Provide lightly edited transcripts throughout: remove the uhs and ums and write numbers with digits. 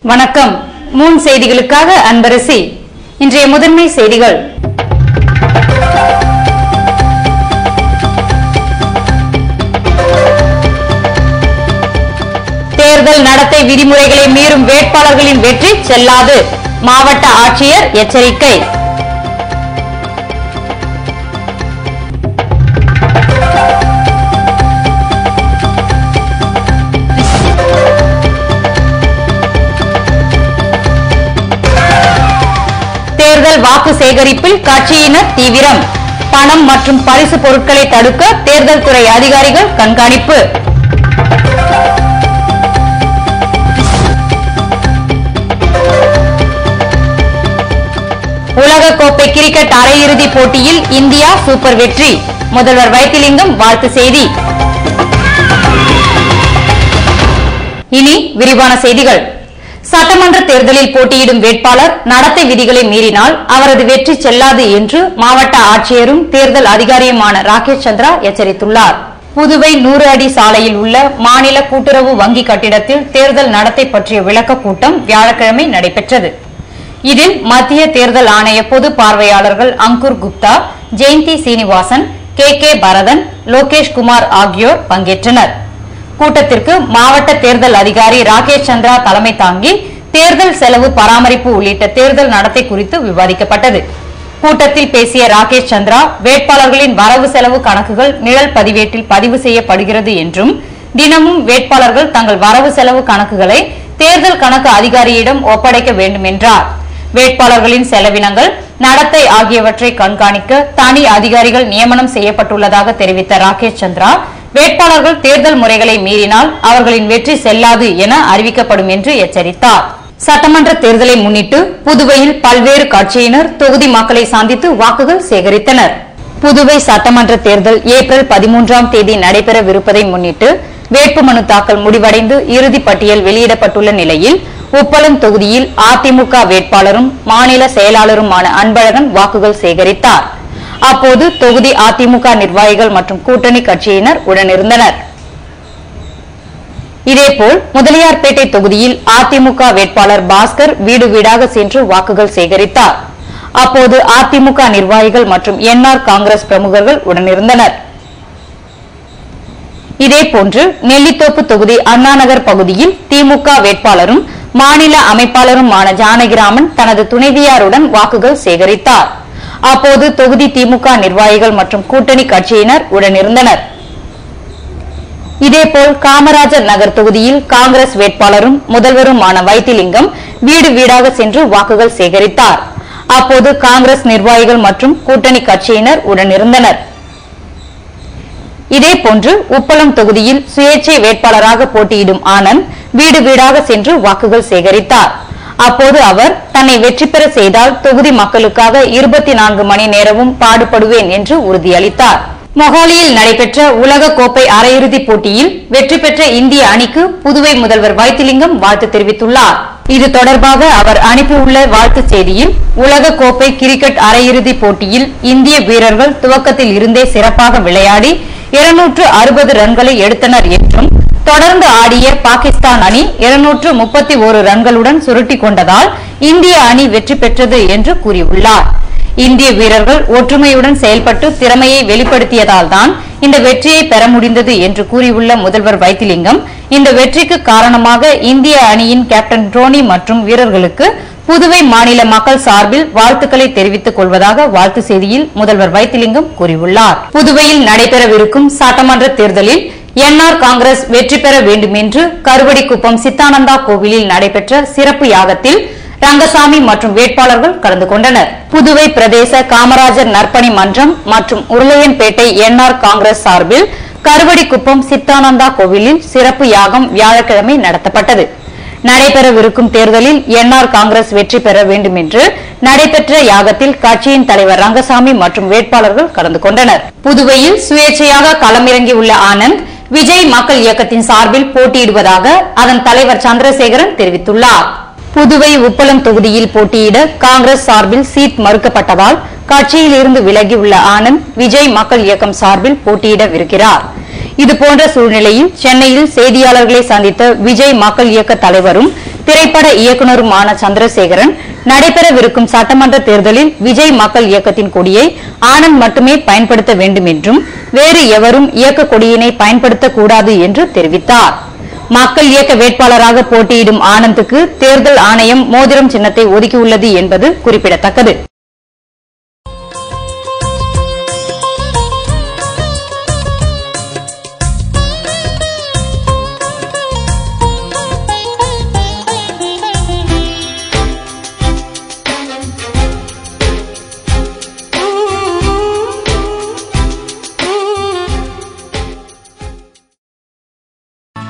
வணக்கம். மூன் செய்திகளுக்காக அன்பரசி. இன்றைய முதன்மை செய்திகள். தேர்தல் நடத்தை விதிமுறைகளை மீறும் வேட்பாளர்களின் வெற்றி செல்லாது, மாவட்ட ஆட்சியர் எச்சரிக்கை. தேர்தல் வாக்கு சேகரிப்பில் கட்சியினர் தீவிரம். பணம் மற்றும் பரிசு பொருட்களை தடுக்க தேர்தல் துறை அதிகாரிகள் கண்காணிப்பு. உலகக்கோப்பை கிரிக்கெட் அரையிறுதிப் போட்டியில் இந்தியா சூப்பர் வெற்றி. முதல்வர் வைத்திலிங்கம் வாழ்த்து செய்தி. இனி விரிவான செய்திகள். சட்டமன்ற தேர்தலில் போட்டியிடும் வேட்பாளர் நடத்தை விதிகளை மீறினால் அவரது வெற்றி செல்லாது என்று மாவட்ட ஆட்சியரும் தேர்தல் அதிகாரியுமான ராகேஷ் சந்திரா எச்சரித்துள்ளார். புதுவை 100 அடி சாலையில் உள்ள மாநில கூட்டுறவு வங்கி கட்டிடத்தில் தேர்தல் நடத்தை பற்றிய விளக்க கூட்டம் வியாழக்கிழமை நடைபெற்றது. இதில் மத்திய தேர்தல் ஆணைய பொது பார்வையாளர்கள் அங்குர் குப்தா, ஜெயந்தி சீனிவாசன், கே பரதன், லோகேஷ் குமார் ஆகியோர் பங்கேற்றனர். கூட்டத்திற்கு மாவட்ட தேர்தல் அதிகாரி ராகேஷ் சந்திரா தலைமை தாங்கி தேர்தல் செலவு பராமரிப்பு உள்ளிட்ட தேர்தல் நடத்தை குறித்து விவாதிக்கப்பட்டது. கூட்டத்தில் பேசிய ராகேஷ் சந்திரா, வேட்பாளர்களின் வரவு செலவு கணக்குகள் நிழல் பதிவேட்டில் பதிவு செய்யப்படுகிறது என்றும் தினமும் வேட்பாளர்கள் தங்கள் வரவு செலவு கணக்குகளை தேர்தல் கணக்கு அதிகாரியிடம் ஒப்படைக்க வேண்டும் என்றார். வேட்பாளர்களின் செலவினங்கள், நடத்தை ஆகியவற்றை கண்காணிக்க தனி அதிகாரிகள் நியமனம் செய்யப்பட்டுள்ளதாக தெரிவித்த ராகேஷ் சந்திரா, வேட்பாளர்கள் தேர்தல் முறைகளை மீறினால் அவர்களின் வெற்றி செல்லாது என அறிவிக்கப்படும் என்று எச்சரித்தார். சட்டமன்ற தேர்தலை முன்னிட்டு புதுவையில் பல்வேறு கட்சியினர் தொகுதி மக்களை சந்தித்து வாக்குகள் சேகரித்தனர். புதுவை சட்டமன்ற தேர்தல் ஏப்ரல் 13ஆம் தேதி நடைபெறவிருப்பதை முன்னிட்டு வேட்புமனு தாக்கல் முடிவடைந்து இறுதி பட்டியல் வெளியிடப்பட்டுள்ள நிலையில் உப்பளம் தொகுதியில் அதிமுக வேட்பாளரும் மாநில செயலாளருமான அன்பழகன் வாக்குகள் சேகரித்தார். அப்போது தொகுதி அதிமுக நிர்வாகிகள் மற்றும் கூட்டணி கட்சியினர் உடனிருந்தனர். இதேபோல் முதலியார்பேட்டை தொகுதியில் அதிமுக வேட்பாளர் பாஸ்கர் வீடு வீடாக சென்று வாக்குகள் சேகரித்தார். அப்போது அதிமுக நிர்வாகிகள் மற்றும் என்ஆர் காங்கிரஸ் பிரமுகர்கள் உடனிருந்தனர். இதேபோன்று நெல்லித்தோப்பு தொகுதி அண்ணாநகர் பகுதியில் திமுக வேட்பாளரும் மாநில அமைப்பாளருமான ஜானகிராமன் தனது துணைவியாருடன் வாக்குகள் சேகரித்தார். அப்போது தொகுதி திமுக நிர்வாகிகள் மற்றும் கூட்டணி கட்சியினர் உடனிருந்தனர். இதேபோல் காமராஜர் நகர் தொகுதியில் காங்கிரஸ் வேட்பாளரும் முதல்வருமான வைத்திலிங்கம் வீடு வீடாக சென்று வாக்குகள் சேகரித்தார். அப்போது காங்கிரஸ் நிர்வாகிகள் மற்றும் கூட்டணி கட்சியினர் உடனிருந்தனர். இதேபோன்று உப்பளம் தொகுதியில் சுயேட்சை வேட்பாளராக போட்டியிடும் ஆனந்த் வீடு வீடாக சென்று வாக்குகள் சேகரித்தார். அப்போது அவர் தன்னை வெற்றி பெற செய்தால் தொகுதி மக்களுக்காக 24 மணி நேரமும் பாடுபடுவேன் என்று உறுதியளித்தார். மொஹாலியில் நடைபெற்ற உலகக்கோப்பை அரையிறுதிப் போட்டியில் வெற்றி பெற்ற இந்திய அணிக்கு புதுவை முதல்வர் வைத்திலிங்கம் வாழ்த்து தெரிவித்துள்ளார். இது தொடர்பாக அவர் அனுப்பியுள்ள வாழ்த்துச் செய்தியில், உலகக்கோப்பை கிரிக்கெட் அரையிறுதிப் போட்டியில் இந்திய வீரர்கள் துவக்கத்தில் இருந்தே சிறப்பாக விளையாடி 260 ரன்களை எடுத்தனர் என்றும், தொடர்ந்து ஆடிய பாகிஸ்தான் அணி 231 ரன்களுடன் சுருட்டி கொண்டதால் இந்திய அணி வெற்றி பெற்றது என்று கூறியுள்ளார். இந்திய வீரர்கள் ஒற்றுமையுடன் செயல்பட்டு திறமையை வெளிப்படுத்தியதால் தான் இந்த வெற்றியை பெற முடிந்தது என்று கூறியுள்ள முதல்வர் வைத்திலிங்கம், இந்த வெற்றிக்கு காரணமாக இந்திய அணியின் கேப்டன் டோனி மற்றும் வீரர்களுக்கு புதுவை மாநில மக்கள் சார்பில் வாழ்த்துக்களை தெரிவித்துக் கொள்வதாக வாழ்த்து செய்தியில் முதல்வர் வைத்திலிங்கம் கூறியுள்ளார். புதுவையில் நடைபெறவிருக்கும் சட்டமன்ற தேர்தலில் என்ஆர் காங்கிரஸ் வெற்றி பெற வேண்டும் என்று கருவடிக்குப்பம் சித்தானந்தா கோவிலில் நடைபெற்ற சிறப்பு யாகத்தில் ரங்கசாமி மற்றும் வேட்பாளர்கள் கலந்து கொண்டனர். புதுவை பிரதேச காமராஜர் நற்பணி மன்றம் மற்றும் உருளையன்பேட்டை என்ஆர் காங்கிரஸ் சார்பில் கருவடிக்குப்பம் சித்தானந்தா கோவிலில் சிறப்பு யாகம் வியாழக்கிழமை நடத்தப்பட்டது. நடைபெறவிருக்கும் தேர்தலில் என்ஆர் காங்கிரஸ் வெற்றி பெற வேண்டும் என்று நடைபெற்ற யாகத்தில் கட்சியின் தலைவர் ரங்கசாமி மற்றும் வேட்பாளர்கள் கலந்து கொண்டனர். புதுவையில் சுயேட்சையாக களமிறங்கியுள்ள ஆனந்த் விஜய் மக்கள் இயக்கத்தின் சார்பில் போட்டியிடுவதாக அதன் தலைவர் சந்திரசேகரன் தெரிவித்துள்ளார். புதுவை உப்பளம் தொகுதியில் போட்டியிட காங்கிரஸ் சார்பில் சீட் மறுக்கப்பட்டதால் கட்சியில் இருந்து விலகியுள்ள ஆனந்த் விஜய் மக்கள் இயக்கம் சார்பில் போட்டியிடவிருக்கிறார். இதுபோன்ற சூழ்நிலையில் சென்னையில் செய்தியாளர்களை சந்தித்த விஜய் மக்கள் இயக்க தலைவரும் திரைப்பட இயக்குனருமான சந்திரசேகரன் நடைபெறவிருக்கும் சட்டமன்ற தேர்தலில் விஜய் மக்கள் இயக்கத்தின் கொடியை ஆனந்த் மட்டுமே பயன்படுத்த வேண்டும் என்றும் வேறு எவரும் இயக்க கொடியினை பயன்படுத்தக்கூடாது என்று தெரிவித்தார். மக்கள் இயக்க வேட்பாளராக போட்டியிடும் ஆனந்துக்கு தேர்தல் ஆணையம் மோதிரம் சின்னத்தை ஒதுக்கியுள்ளது என்பது குறிப்பிடத்தக்கது.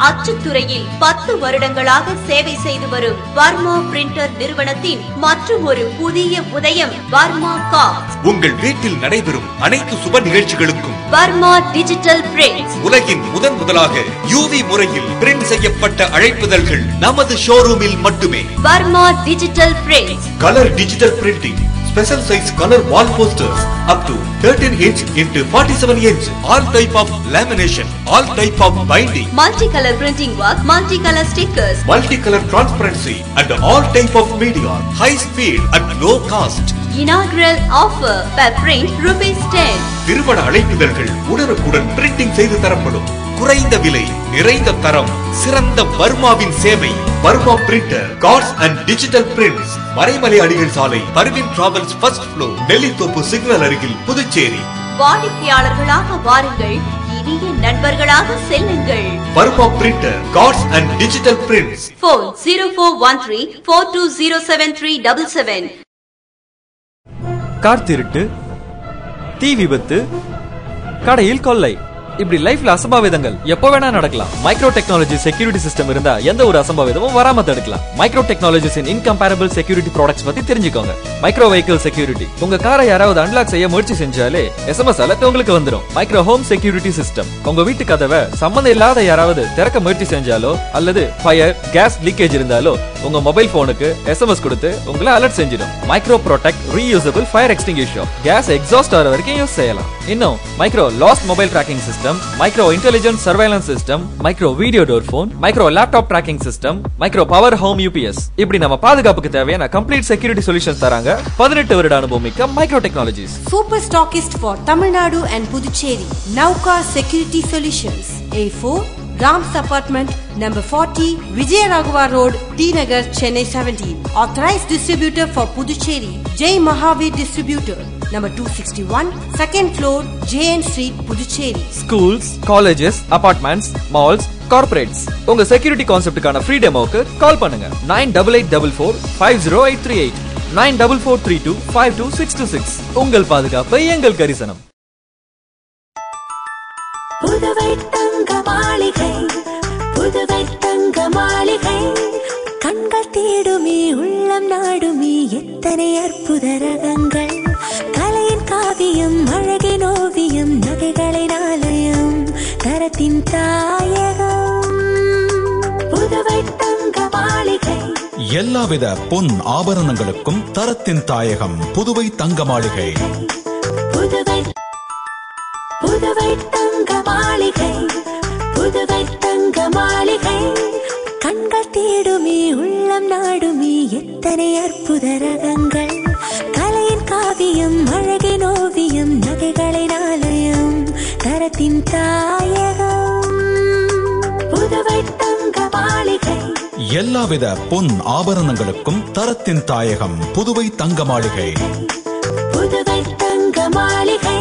அச்சுத்துறையில் 10 வருடங்களாக சேவை செய்து வரும் வர்மா பிரிண்டர் நிறுவனத்தின் மற்றும் ஒரு புதிய உதயம் வர்மா கார்ட்ஸ். உங்கள் வீட்டில் நடைபெறும் அனைத்து சுப நிகழ்ச்சிகளுக்கும் வர்மா டிஜிட்டல் பிரிண்ட். உலகின் முதலாக யூவி முறையில் பிரிண்ட் செய்யப்பட்ட அழைப்புதல்கள் நமது ஷோரூமில் மட்டுமே. Varma digital print. Colour digital printing, special size color wall posters up to 13 inch into 47 inch, all type of lamination, all type of binding, multicolor printing work, multicolor stickers, multicolor transparency and all type of media, high speed at low cost. Inaugural offer per print ₹10. திருமண அழைப்புதல்கள் உடனுக்குடன் printing செய்து தரப்படும். குறைந்த விலை, நிறைந்த தரம், சிறந்த வர்மாவின் சேவை. Varma printer, cards and digital prints. Maraimalai Adigal சாலை, Parveen travels first floor, Nellithope signal அருகில், புதுச்சேரி. வாடிக்கையாளர்களாக வாருங்கள், இனிய நண்பர்களாக செல்லுங்கள். Varma printer, cards and digital prints. Phone 0413420777. Car திருட்டு, தீ விபத்து, கடையில் கொள்ளை, இப்படி லைஃப்ல அசம்பாவிதங்கள் எப்போ வேணா நடக்கலாம். மைக்ரோ டெக்னாலஜி செக்யூரிட்டி சிஸ்டம் இருந்தா எந்த ஒரு அசம்பாவிதமும் வராம தடுக்கலாம். மைக்ரோ டெக்னாலஜிஸின் இன்கம்பேரபிள் செக்யூரிட்டி ப்ராடக்ட்ஸ் பத்தி தெரிஞ்சுக்கோங்க. மைக்ரோ வெஹிக்கிள் செக்யூரிட்டி, உங்க காரை யாராவது அன்லாக் செய்ய முயற்சி செஞ்சாலே SMS அலர்ட் உங்களுக்கு வந்துடும். மைக்ரோ ஹோம் செக்யூரிட்டி சிஸ்டம், உங்க வீட்டு கதவை சம்பந்தம் இல்லாத யாராவது திறக்க முயற்சி செஞ்சாலோ அல்லது ஃபயர் கேஸ் லீக்கேஜ் இருந்தாலோ உங்க மொபைல் போனுக்கு SMS கொடுத்து உங்களை அலர்ட் செஞ்சிடும். Micro protect reusable fire extinguisher, gas exhaust ஆகிற வரைக்கும் யூஸ் செய்யலாம். இன்னும் micro lost mobile tracking system, micro intelligent surveillance system, micro video door phone, micro laptop tracking system, micro power home UPS, இப்படி நம்ம பாதுகாப்புக்கு தேவையான கம்ப்ளீட் செக்யூரிட்டி சொல்யூஷன்ஸ் தராங்க 18 வருட அனுபவம் மிக்க micro technologies. Super stockist for Tamil Nadu and Puducherry. Nauka Security Solutions. A4 Rams Apartment, number 40, Vijayaraghavar Road, T Nagar, Chennai 17. Authorized distributor for Puducherry, Jai Mahavir Distributor. Number 261, second floor, JN Street, Puducherry. Schools, colleges, apartments, malls, corporates. உங்க security கான்செப்டுக்கான free டெமோக்கு கால் பண்ணுங்க. 9884450838, 9443252626. உங்கள் பாதுகாப்பு எங்கள் கரிசனம். புதுவை தங்க மாளிகை, புதுவை தங்க மாளிகை. கண்கள் தேடுமே, உள்ளம் நாடுமே, எத்தனை அற்புத ரகங்கள். கலையின் காவியம், அழகின் ஓவியம், நகைகளின் ஆலயம், தரத்தின் தாயகம். புதுவை தங்க மாளிகை. எல்லாவித பொன் ஆபரணங்களுக்கும் தரத்தின் தாயகம் புதுவை தங்க மாளிகை. புதுவை புதுவை தங்க மாளிகை, புதுவை தங்க மாளிகை. கண்கள் தேடுமே, உள்ளம் நாடுமே, எத்தனை அற்புத ரகங்கள். கலையின் காவியம், அழகின் ஓவியம், நகைகளின் ஆலயம், தரத்தின் தாயகம். புதுவை தங்க மாளிகை. எல்லாவித பொன் ஆபரணங்களுக்கும் தரத்தின் தாயகம் புதுவை தங்க மாளிகை. புதுவை தங்க மாளிகை.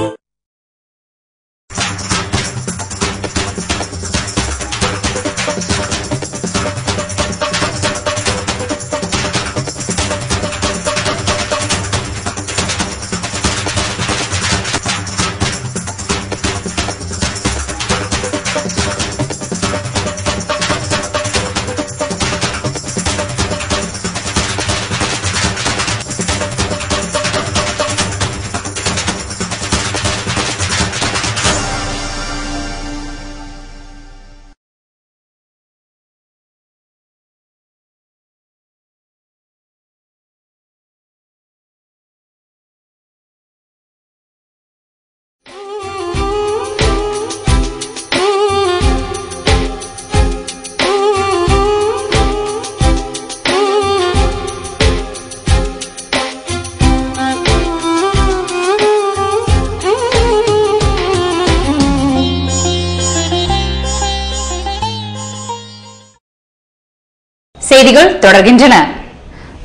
செய்திகள் தொடர்கின்றன.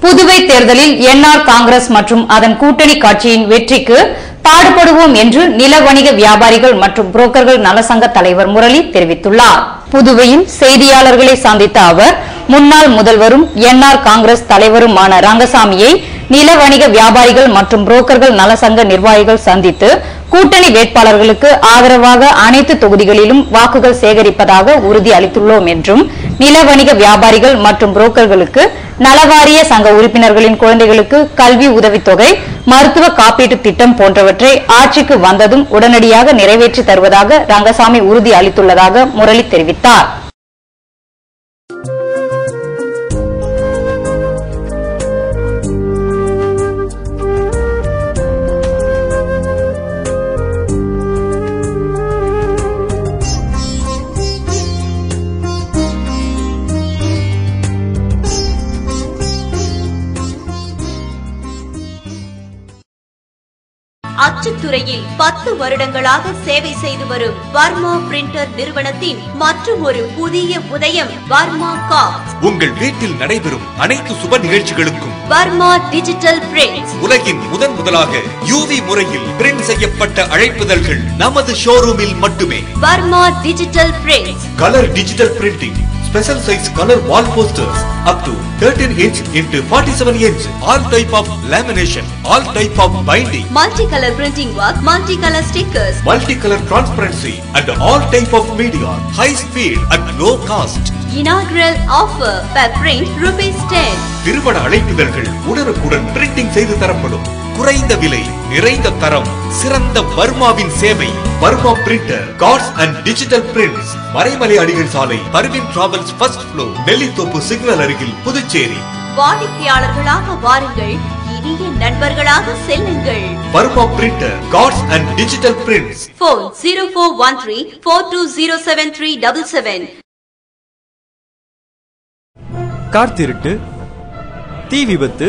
புதுவை தேர்தலில் என்ஆர் காங்கிரஸ் மற்றும் அதன் கூட்டணி கட்சியின் வெற்றிக்கு பாடுபடுவோம் என்று நில வணிக வியாபாரிகள் மற்றும் புரோக்கர்கள் நலசங்க தலைவர் முரளி தெரிவித்துள்ளார். புதுவையில் செய்தியாளர்களை சந்தித்த அவர், முன்னாள் முதல்வரும் என்ஆர் காங்கிரஸ் தலைவருமான ரங்கசாமியை நில வணிக வியாபாரிகள் மற்றும் புரோக்கர்கள் நலசங்க நிர்வாகிகள் சந்தித்து கூட்டணி வேட்பாளர்களுக்கு ஆதரவாக அனைத்து தொகுதிகளிலும் வாக்குகள் சேகரிப்பதாக உறுதி அளித்துள்ளோம் என்றும், நில வணிக வியாபாரிகள் மற்றும் புரோக்கர்களுக்கு நலவாரிய சங்க உறுப்பினர்களின் குழந்தைகளுக்கு கல்வி உதவித்தொகை, மருத்துவ காப்பீட்டு திட்டம் போன்றவற்றை ஆட்சிக்கு வந்ததும் உடனடியாக நிறைவேற்றி தருவதாக ரங்கசாமி உறுதி அளித்துள்ளதாக முரளி தெரிவித்தார். அச்சுத்துறையில் 10 வருடங்களாக சேவை செய்து வரும் வர்மா பிரிண்டர் நிறுவனத்தின் மற்றும் ஒரு புதிய உதயம் வர்மா கார்ட்ஸ். உங்கள் வீட்டில் நடைபெறும் அனைத்து சுப நிகழ்ச்சிகளுக்கும் வர்மா டிஜிட்டல் பிரிண்ட்ஸ். உலகின் முதலாக யூவி முறையில் பிரிண்ட் செய்யப்பட்ட அழைப்புதல்கள் நமது ஷோரூமில் மட்டுமே. Varma digital prints. Colour digital printing, special size color wall posters up to 13 inch into 47 inch, all type of lamination, all type of binding, multicolor printing work, multicolor stickers, multicolor transparency and all type of media, high speed at low cost. Inaugural offer per print ₹10. திருமண அழைப்புதல்கள் உடனுக்குடன் printing செய்து தரப்படும். குறைந்த விலை, நிறைந்த தரம், சிறந்த வர்மாவின் சேவை. Varma printer, cards and digital prints, Maraimalai Adigal சாலை, Parveen travels first floor, Nellithope signal அருகில், புதுச்சேரி. வாடிக்கையாளர்களாக வாருங்கள், இனிய நண்பர்களாக செல்லுங்கள். Varma printer, cards and digital prints. Phone 0413 42073777. Car திருட்டு, தீ விபத்து,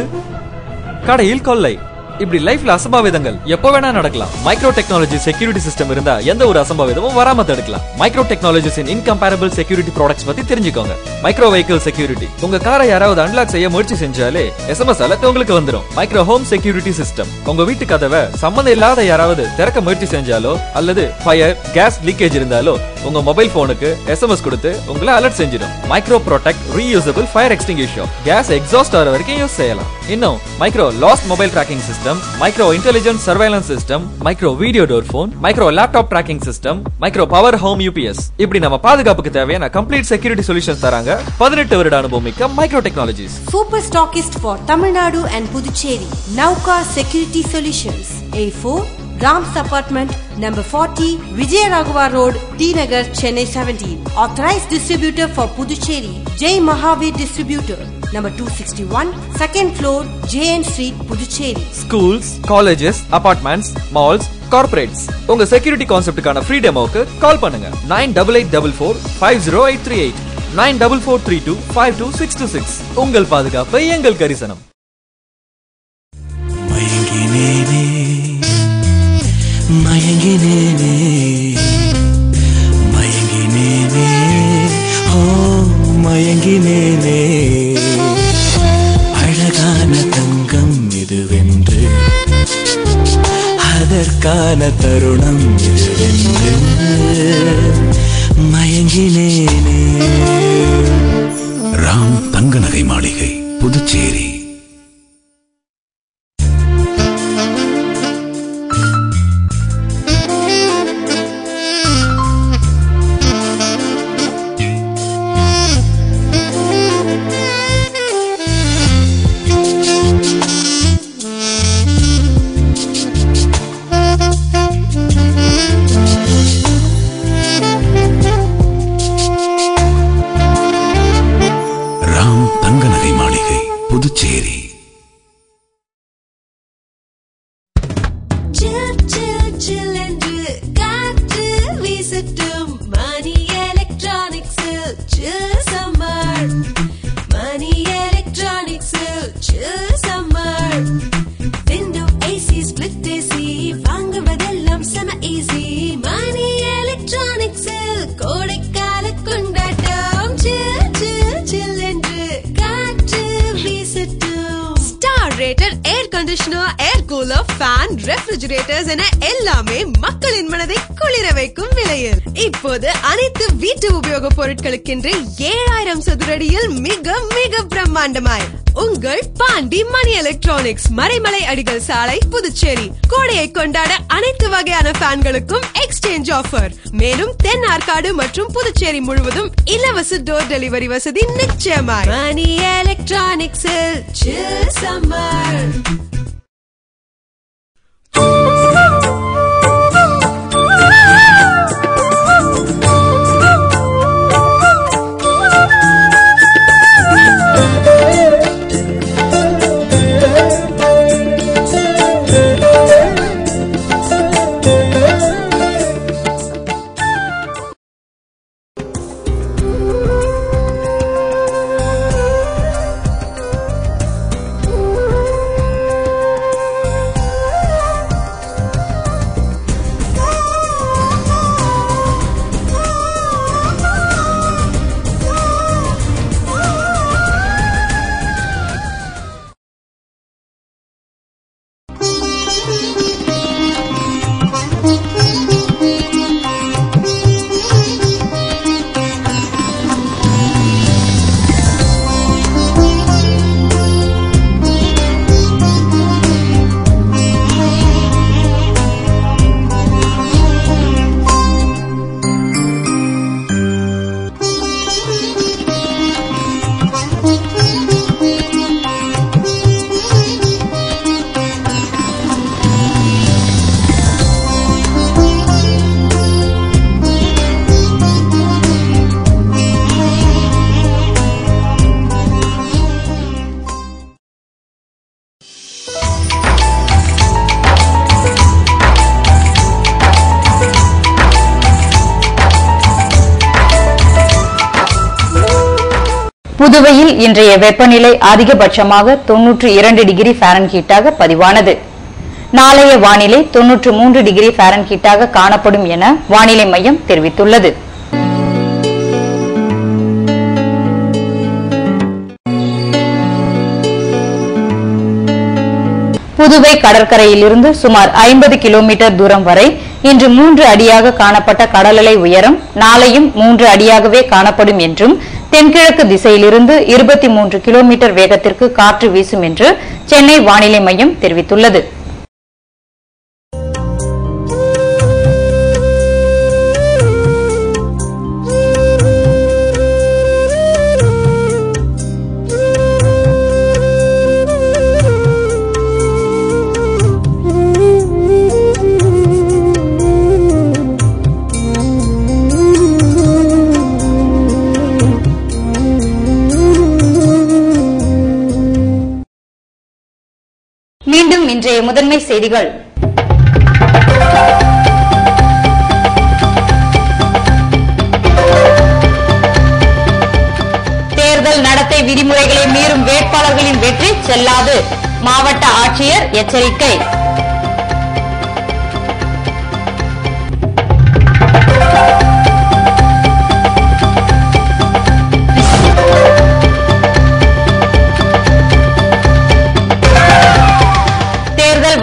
கடையில் கொள்ளை, இப்படி லைஃப்ல அசம்பாவிதங்கள் எப்போ வேணா நடக்கலாம். மைக்ரோ டெக்னாலஜி செக்யூரிட்டி சிஸ்டம் இருந்தா எந்த ஒரு அசம்பாவிதமும் வராம தடுக்கலாம். மைக்ரோ டெக்னாலஜிஸின் இன்கம்பேரபிள் செக்யூரிட்டி ப்ராடக்ட்ஸ் பத்தி தெரிஞ்சுக்கோங்க. மைக்ரோ வெஹிக்கிள் செக்யூரிட்டி, உங்க காரை யாராவது அன்லாக் செய்ய முயற்சி செஞ்சாலே SMS அலர்ட் உங்களுக்கு வந்துடும். மைக்ரோ ஹோம் செக்யூரிட்டி சிஸ்டம், உங்க வீட்டு கதவை சம்பந்தம் இல்லாத யாராவது திறக்க முயற்சி செஞ்சாலோ அல்லது ஃபயர், கேஸ் லீக்கேஜ் இருந்தாலோ உங்க மொபைல் போனுக்கு SMS கொடுத்து உங்களை அலர்ட் செஞ்சிடும். Micro protect reusable fire extinguisher, gas exhaust ஆகிற வரைக்கும் யூஸ் செய்யலாம். இன்னும் micro lost mobile tracking system, micro intelligent surveillance system, micro video door phone, micro laptop tracking system, micro power home UPS, இப்படி நம்ம பாதுகாப்புக்கு தேவையான கம்ப்ளீட் செக்யூரிட்டி சொல்யூஷன்ஸ் தராங்க 18 வருட அனுபவம் மிக்க micro technologies. Super stockist for Tamil Nadu and Puducherry, Nauka Security Solutions, A4 Rams Apartment, number 40, Vijayaraghavar Road, T Nagar, Chennai 17. Authorized distributor for Puducherry, Jai Mahavir Distributor, number 261, second floor, JN Street, Puducherry. Schools, colleges, apartments, malls, corporates, உங்க security கான்செப்டுக்கான free டெமோக்கு கால் பண்ணுங்க. 9884450838, 9443252626. உங்கள் பாதுகாப்பு எங்கள் கரிசனம். மயங்கினேனே மயங்கினேனே ஓ மயங்கினேனே, அழகான தங்கம் இதுவென்று, அதற்கான தருணம் இதுவென்று மயங்கினேனே. ராம் தங்க நகை மாளிகை, Puducherry. Puducherry. Money Electronics, chill summer. Money Electronics, chill summer. Window AC, split AC, வாங்குவதெல்லாம் செம easy. Money Electronics, கோடைக்கால கொண்டாட்டம், chill chill chill என்று ஏர் கூலர், ஃபேன், ரெஃப்ரிஜரேட்டர்ஸ் என எல்லாமே மக்களின் மனதை குளிர வைக்கும் விலையில் இப்போது அனைத்து வீட்டு உபயோக பொருட்களுக்கென்று 7000 சதுரடியில் மிக மிக பிரம்மாண்டமாய் உங்கள் பாண்டி மணி எலக்ட்ரானிக்ஸ், மறைமலை அடிகள் சாலை, புதுச்சேரி. கோடையை கொண்டாட அனைத்து வகையான ஃபேன்களுக்கும் எக்ஸ்சேஞ்ச் ஆஃபர். மேலும் தென் ஆற்காடு மற்றும் புதுச்சேரி முழுவதும் இலவச டோர் டெலிவரி வசதி நிச்சயமாய். மணி எலக்ட்ரானிக்ஸில் சில் சம்மர். புதுவையில் இன்றைய வெப்பநிலை அதிகபட்சமாக 92 டிகிரி ஃபாரன்ஹீட்டாக பதிவானது. நாளைய வானிலை 93 டிகிரி ஃபாரன்ஹீட்டாக காணப்படும் என வானிலை மையம் தெரிவித்துள்ளது. புதுவை கடற்கரையிலிருந்து சுமார் 50 கிலோமீட்டர் தூரம் வரை இன்று 3 அடியாக காணப்பட்ட கடலலை உயரம் நாளையும் 3 அடியாகவே காணப்படும் என்றும், தென்கிழக்கு திசையிலிருந்து 23 கிலோமீட்டர் வேகத்திற்கு காற்று வீசும் என்று சென்னை வானிலை மையம் தெரிவித்துள்ளது. மீண்டும் இன்றைய முதன்மை செய்திகள். தேர்தல் நடத்தை விதிமுறைகளை மீறும் வேட்பாளர்களின் வெற்றி செல்லாது, மாவட்ட ஆட்சியர் எச்சரிக்கை.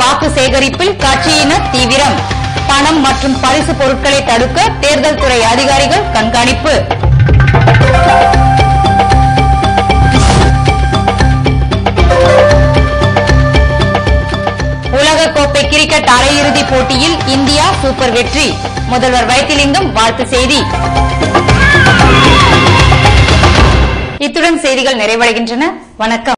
வாக்கு சேகரிப்பில் கட்சியினர் தீவிரம், பணம் மற்றும் பரிசு பொருட்களை தடுக்க தேர்தல் துறை அதிகாரிகள் கண்காணிப்பு. உலகக்கோப்பை கிரிக்கெட் அரையிறுதிப் போட்டியில் இந்தியா சூப்பர் வெற்றி, முதல்வர் வைத்திலிங்கம் வாழ்த்து செய்தி. இத்துடன் செய்திகள் நிறைவடைகின்றன. வணக்கம்.